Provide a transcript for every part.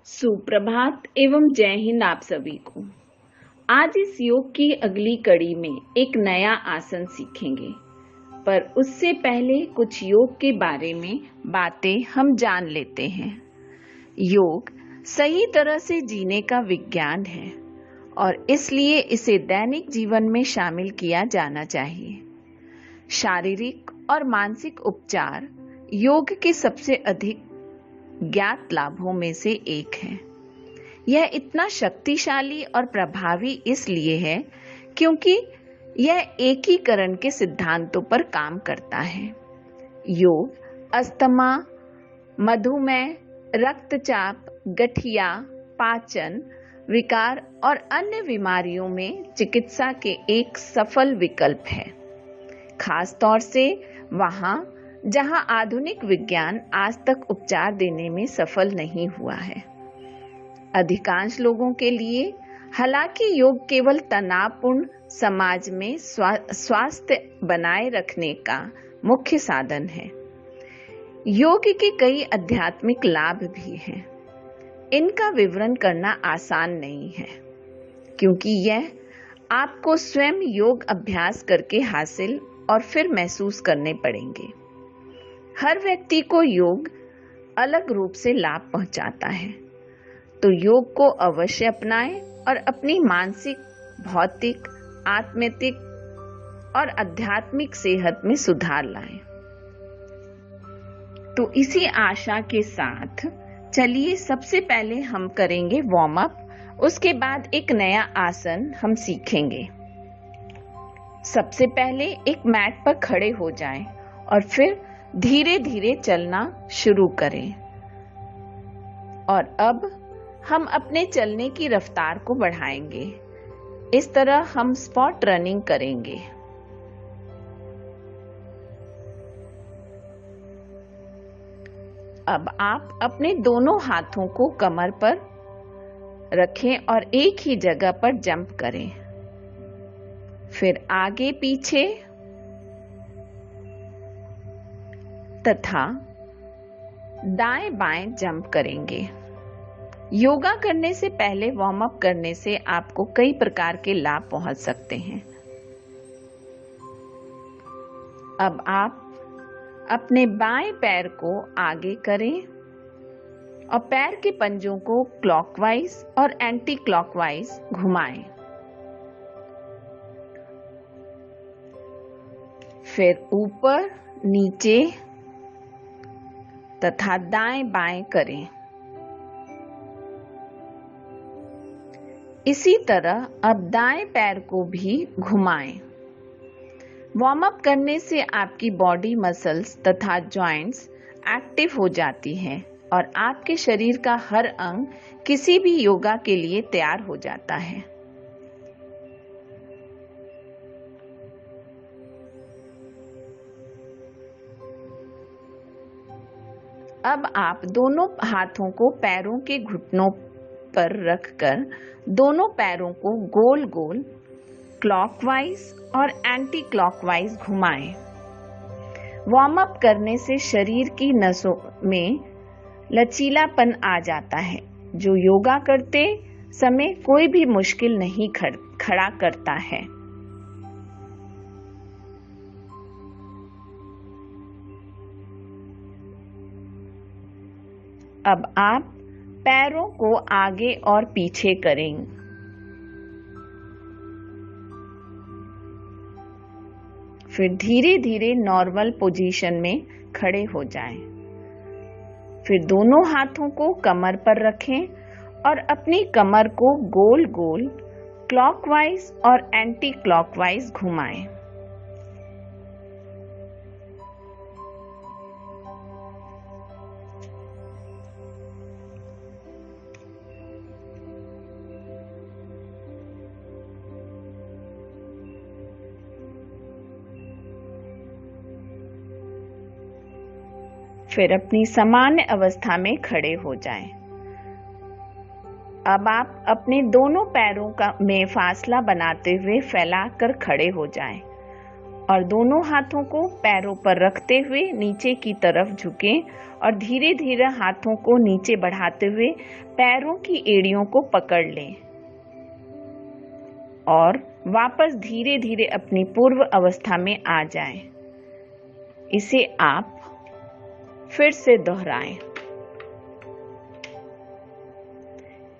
सुप्रभात एवं जय हिंद आप सभी को। आज इस योग की अगली कड़ी में एक नया आसन सीखेंगे, पर उससे पहले कुछ योग के बारे में बातें हम जान लेते हैं। योग सही तरह से जीने का विज्ञान है और इसलिए इसे दैनिक जीवन में शामिल किया जाना चाहिए। शारीरिक और मानसिक उपचार योग के सबसे अधिक ज्ञात लाभों में से एक है। यह इतना शक्तिशाली और प्रभावी इसलिए है क्योंकि यह एकीकरण के सिद्धांतों पर काम करता है। योग अस्थमा, मधुमेह, रक्तचाप, गठिया, पाचन विकार और अन्य बीमारियों में चिकित्सा के एक सफल विकल्प है, खास तौर से वहां जहां आधुनिक विज्ञान आज तक उपचार देने में सफल नहीं हुआ है। अधिकांश लोगों के लिए हालांकि योग केवल तनावपूर्ण समाज में स्वास्थ्य बनाए रखने का मुख्य साधन है। योग के कई आध्यात्मिक लाभ भी हैं। इनका विवरण करना आसान नहीं है क्योंकि यह आपको स्वयं योग अभ्यास करके हासिल और फिर महसूस करने पड़ेंगे। हर व्यक्ति को योग अलग रूप से लाभ पहुंचाता है, तो योग को अवश्य अपनाएं और अपनी मानसिक, भौतिक, आत्मिक और आध्यात्मिक सेहत में सुधार लाएं। तो इसी आशा के साथ चलिए सबसे पहले हम करेंगे वार्म अप, उसके बाद एक नया आसन हम सीखेंगे। सबसे पहले एक मैट पर खड़े हो जाएं और फिर धीरे धीरे चलना शुरू करें। और अब हम अपने चलने की रफ्तार को बढ़ाएंगे। इस तरह हम स्पॉट रनिंग करेंगे। अब आप अपने दोनों हाथों को कमर पर रखें और एक ही जगह पर जंप करें। फिर आगे पीछे तथा दाएं बाएं जंप करेंगे। योगा करने से पहले वार्म अप करने से आपको कई प्रकार के लाभ पहुंच सकते हैं। अब आप अपने बाएं पैर को आगे करें और पैर के पंजों को क्लॉकवाइज और एंटी क्लॉकवाइज घुमाएं। फिर ऊपर, नीचे तथा दाएं बाएं करें। इसी तरह अब दाएं पैर को भी घुमाएं। वार्म अप करने से आपकी बॉडी मसल्स तथा जॉइंट्स एक्टिव हो जाती हैं और आपके शरीर का हर अंग किसी भी योगा के लिए तैयार हो जाता है। अब आप दोनों हाथों को पैरों के घुटनों पर रखकर दोनों पैरों को गोल गोल क्लॉकवाइज और एंटी क्लॉकवाइज घुमाएं। वार्म अप करने से शरीर की नसों में लचीलापन आ जाता है, जो योगा करते समय कोई भी मुश्किल नहीं खड़ा करता है। अब आप पैरों को आगे और पीछे करें। फिर धीरे धीरे नॉर्मल पोजीशन में खड़े हो जाएं। फिर दोनों हाथों को कमर पर रखें और अपनी कमर को गोल गोल क्लॉकवाइज और एंटी क्लॉकवाइज घुमाएं। फिर अपनी सामान्य अवस्था में खड़े हो जाएं। अब आप अपने दोनों पैरों में फासला बनाते हुए फैलाकर खड़े हो जाएं और दोनों हाथों को पैरों पर रखते हुए नीचे की तरफ झुकें और धीरे धीरे हाथों को नीचे बढ़ाते हुए पैरों की एड़ियों को पकड़ लें और वापस धीरे धीरे अपनी पूर्व अवस्था में आ जाएं। इसे आप फिर से दोहराएं।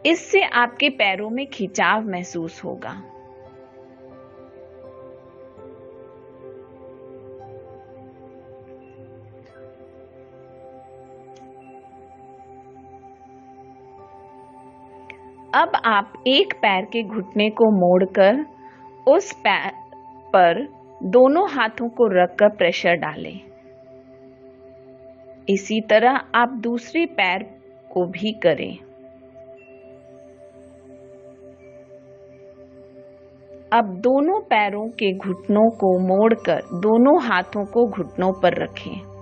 इससे आपके पैरों में खिंचाव महसूस होगा। अब आप एक पैर के घुटने को मोड़कर उस पैर पर दोनों हाथों को रखकर प्रेशर डालें। इसी तरह आप दूसरे पैर को भी करें। अब दोनों पैरों के घुटनों को मोड़कर दोनों हाथों को घुटनों पर रखें।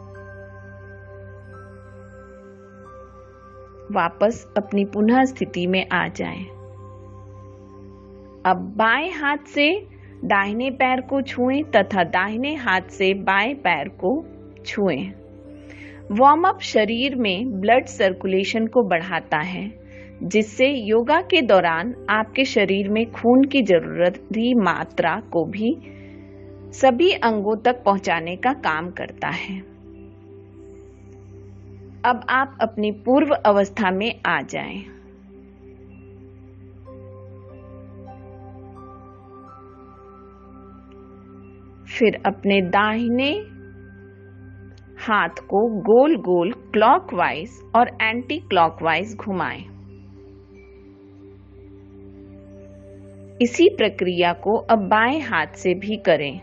वापस अपनी पुनः स्थिति में आ जाएं। अब बाएं हाथ से दाहिने पैर को छुएं तथा दाहिने हाथ से बाएं पैर को छुएं। वार्म अप शरीर में ब्लड सर्कुलेशन को बढ़ाता है, जिससे योगा के दौरान आपके शरीर में खून की जरूरती मात्रा को भी सभी अंगों तक पहुंचाने का काम करता है। अब आप अपनी पूर्व अवस्था में आ जाएं। फिर अपने दाहिने हाथ को गोल गोल क्लॉकवाइज और एंटी क्लॉकवाइज घुमाएं। इसी प्रक्रिया को अब बाएं हाथ से भी करें।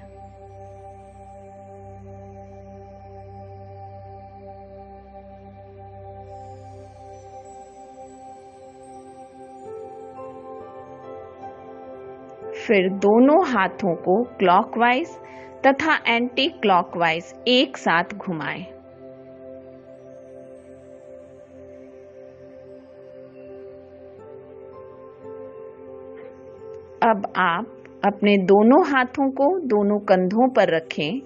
फिर दोनों हाथों को क्लॉकवाइज तथा एंटी क्लॉकवाइज एक साथ घुमाएं। अब आप अपने दोनों हाथों को दोनों कंधों पर रखें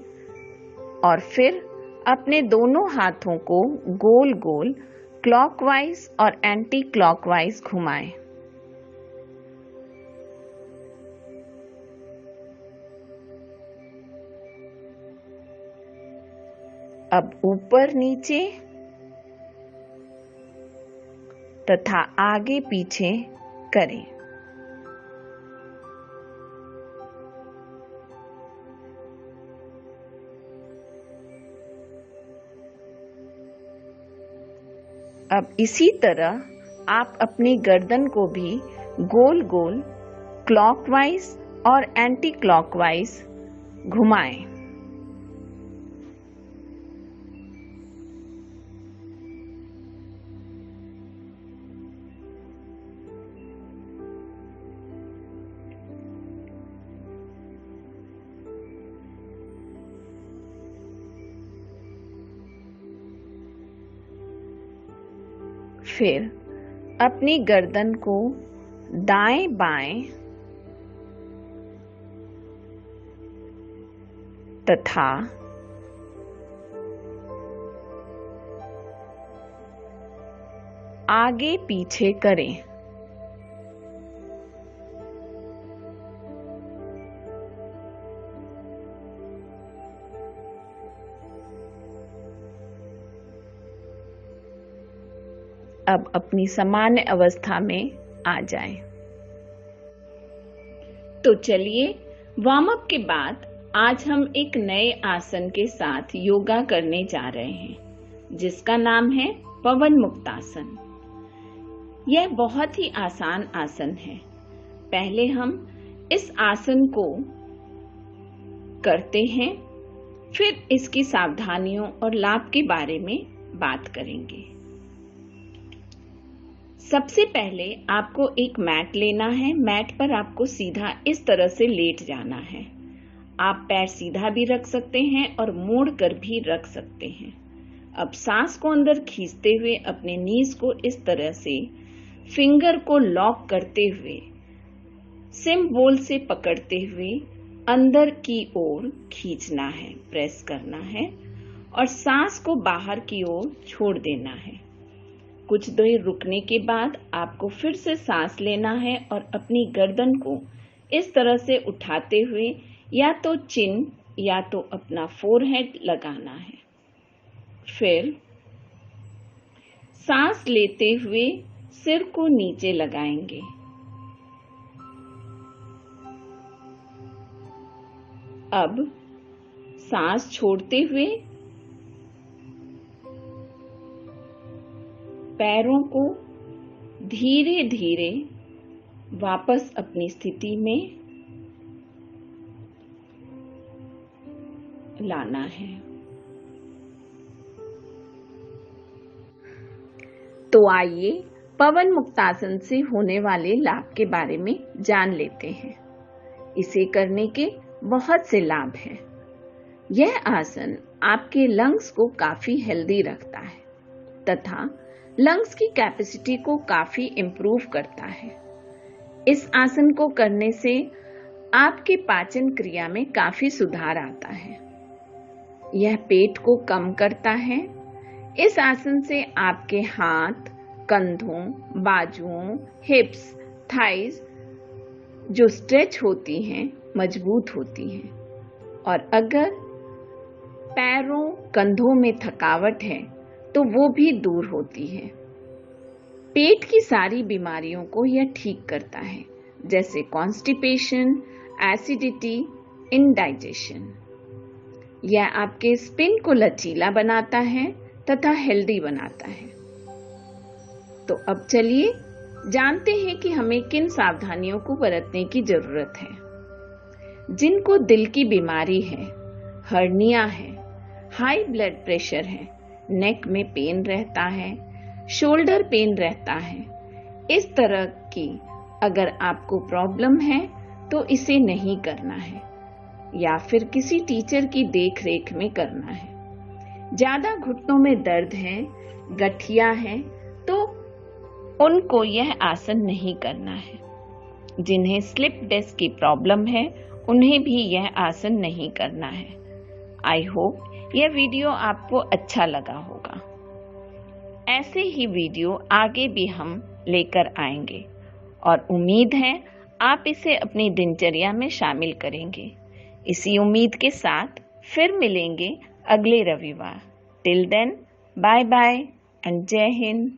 और फिर अपने दोनों हाथों को गोल गोल क्लॉकवाइज और एंटी क्लॉकवाइज घुमाएं। अब ऊपर नीचे तथा आगे पीछे करें। अब इसी तरह आप अपनी गर्दन को भी गोल गोल क्लॉकवाइज और एंटी क्लॉकवाइज घुमाएं। फिर अपनी गर्दन को दाएं बाएं तथा आगे पीछे करें। अब अपनी सामान्य अवस्था में आ जाएं। तो चलिए, वार्म अप के बाद आज हम एक नए आसन के साथ योगा करने जा रहे हैं, जिसका नाम है पवन मुक्तासन। यह बहुत ही आसान आसन है। पहले हम इस आसन को करते हैं, फिर इसकी सावधानियों और लाभ के बारे में बात करेंगे। सबसे पहले आपको एक मैट लेना है। मैट पर आपको सीधा इस तरह से लेट जाना है। आप पैर सीधा भी रख सकते हैं और मोड़ कर भी रख सकते हैं। अब सांस को अंदर खींचते हुए अपने नीज को इस तरह से फिंगर को लॉक करते हुए सिम्बोल से पकड़ते हुए अंदर की ओर खींचना है, प्रेस करना है और सांस को बाहर की ओर छोड़ देना है। कुछ देर रुकने के बाद आपको फिर से सांस लेना है और अपनी गर्दन को इस तरह से उठाते हुए या तो चिन या तो अपना फोरहेड लगाना है। फिर सांस लेते हुए सिर को नीचे लगाएंगे। अब सांस छोड़ते हुए पैरों को धीरे धीरे वापस अपनी स्थिति में लाना है। तो आइए पवन मुक्तासन से होने वाले लाभ के बारे में जान लेते हैं। इसे करने के बहुत से लाभ हैं। यह आसन आपके लंग्स को काफी हेल्दी रखता है तथा लंग्स की कैपेसिटी को काफी इम्प्रूव करता है। इस आसन को करने से आपके पाचन क्रिया में काफी सुधार आता है। यह पेट को कम करता है। इस आसन से आपके हाथ, कंधों, बाजुओं, हिप्स, थाइज जो स्ट्रेच होती हैं, मजबूत होती हैं। और अगर पैरों, कंधों में थकावट है तो वो भी दूर होती है। पेट की सारी बीमारियों को यह ठीक करता है, जैसे कॉन्स्टिपेशन, एसिडिटी, इंडाइजेशन। यह आपके स्पिन को लचीला बनाता है तथा हेल्दी बनाता है। तो अब चलिए जानते हैं कि हमें किन सावधानियों को बरतने की जरूरत है। जिनको दिल की बीमारी है, हर्निया है, हाई ब्लड प्रेशर है, नेक में पेन रहता है, शोल्डर पेन रहता है, इस तरह की अगर आपको प्रॉब्लम है तो इसे नहीं करना है या फिर किसी टीचर की देखरेख में करना है। ज्यादा घुटनों में दर्द है, गठिया है तो उनको यह आसन नहीं करना है। जिन्हें स्लिप डिस्क की प्रॉब्लम है उन्हें भी यह आसन नहीं करना है। आई होप यह वीडियो आपको अच्छा लगा होगा। ऐसे ही वीडियो आगे भी हम लेकर आएंगे और उम्मीद है आप इसे अपनी दिनचर्या में शामिल करेंगे। इसी उम्मीद के साथ फिर मिलेंगे अगले रविवार। Till then, bye bye and जय हिंद।